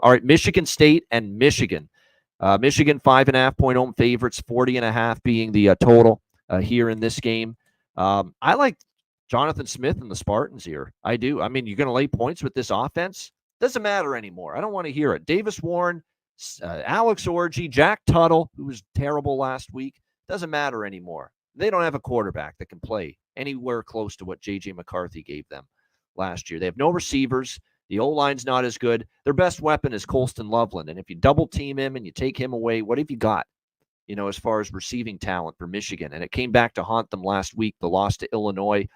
All right, Michigan State and Michigan. Michigan 5.5-point home favorites, 40.5 being the total here in this game. I like Jonathan Smith and the Spartans here. I do. I mean, you're going to lay points with this offense? Doesn't matter anymore. I don't want to hear it. Davis Warren, Alex Orji, Jack Tuttle, who was terrible last week. Doesn't matter anymore. They don't have a quarterback that can play anywhere close to what J.J. McCarthy gave them last year. They have no receivers. The O-line's not as good. Their best weapon is Colston Loveland. And if you double team him and you take him away, what have you got, as far as receiving talent for Michigan? And it came back to haunt them last week, the loss to Illinois.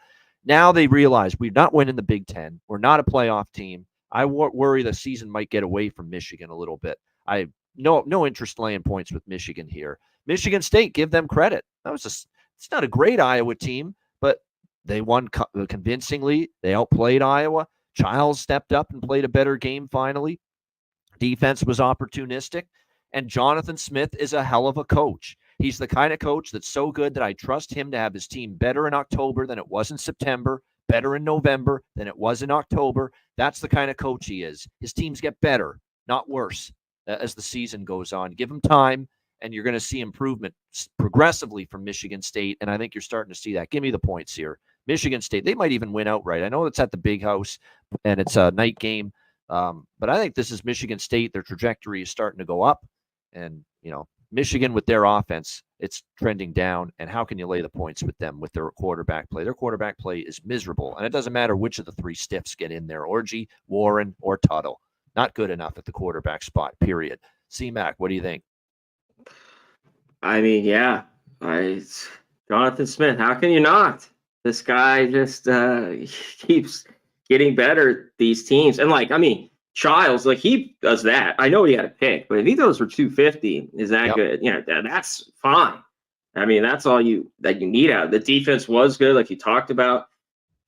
Now they realize we're not winning the Big Ten. We're not a playoff team. I worry the season might get away from Michigan a little bit. I have no interest laying points with Michigan here. Michigan State, give them credit. It's not a great Iowa team, but they won convincingly. They outplayed Iowa. Childs stepped up and played a better game finally. Defense was opportunistic. And Jonathan Smith is a hell of a coach. He's the kind of coach that's so good that I trust him to have his team better in October than it was in September, better in November than it was in October. That's the kind of coach he is. His teams get better, not worse, as the season goes on. Give him time, and you're going to see improvement progressively from Michigan State, and I think you're starting to see that. Give me the points here. Michigan State, they might even win outright. I know it's at the Big House, and it's a night game, but I think this is Michigan State. Their trajectory is starting to go up, and, Michigan with their offense, it's trending down, and how can you lay the points with them with their quarterback play? Their quarterback play is miserable, and it doesn't matter which of the three stiffs get in there, Orji, Warren, or Tuttle. Not good enough at the quarterback spot, period. C-Mac, what do you think? I mean, yeah. Jonathan Smith, how can you not? This guy just keeps getting better, these teams. And, Childs, he does that. I know he had a pick, but if he throws for 250, is that good? That's fine. I mean, that's all that you need out. The defense was good, like you talked about.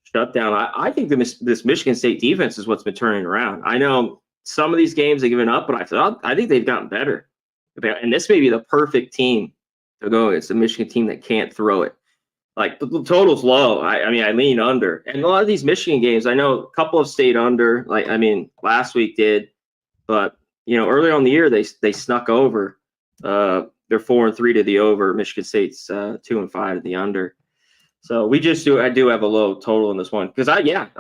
Shut down. I think this Michigan State defense is what's been turning around. I know some of these games they've given up, but I think they've gotten better. And this may be the perfect team to go against, a Michigan team that can't throw it. The total's low. I lean under. And a lot of these Michigan games, I know a couple have stayed under. Last week did. But, earlier on in the year, they snuck over. They're 4-3 to the over. Michigan State's 2-5 to the under. So I do have a low total in this one. Because I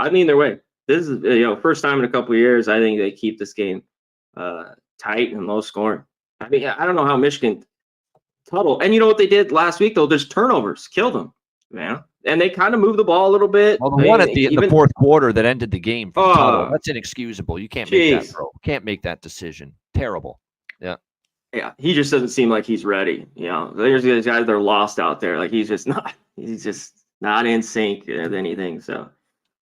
lean their way. This is, first time in a couple of years, I think they keep this game tight and low scoring. I don't know how Michigan Tuttle. And you know what they did last week, though? There's turnovers. Killed them. Man, and they kind of moved the ball a little bit. Well, the one at the fourth quarter that ended the game for Tuttle, that's inexcusable. You can't make that throw. Can't make that decision. Terrible. Yeah. Yeah, he just doesn't seem like he's ready. There's these guys that are lost out there. He's just not in sync with anything. So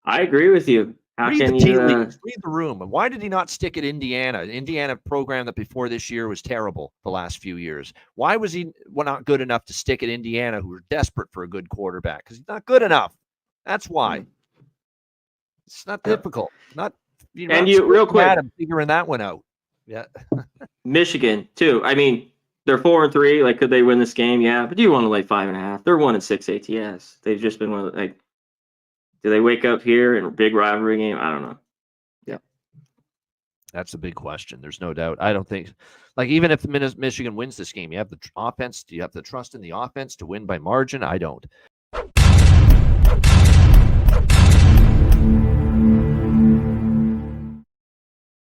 I agree with you. Read the room. And why did he not stick at Indiana? Indiana program that before this year was terrible the last few years. Why was he not good enough to stick at Indiana, who were desperate for a good quarterback? Because he's not good enough. That's why. It's not difficult. Real quick, I'm figuring that one out. Yeah. Michigan too. They're 4-3. Could they win this game? Yeah, but do you want to lay 5.5? They're 1-6 ATS. They've just been one of the, do they wake up here in a big rivalry game? I don't know. Yeah. That's a big question. There's no doubt. I don't think, even if Michigan wins this game, you have the offense. Do you have the trust in the offense to win by margin? I don't.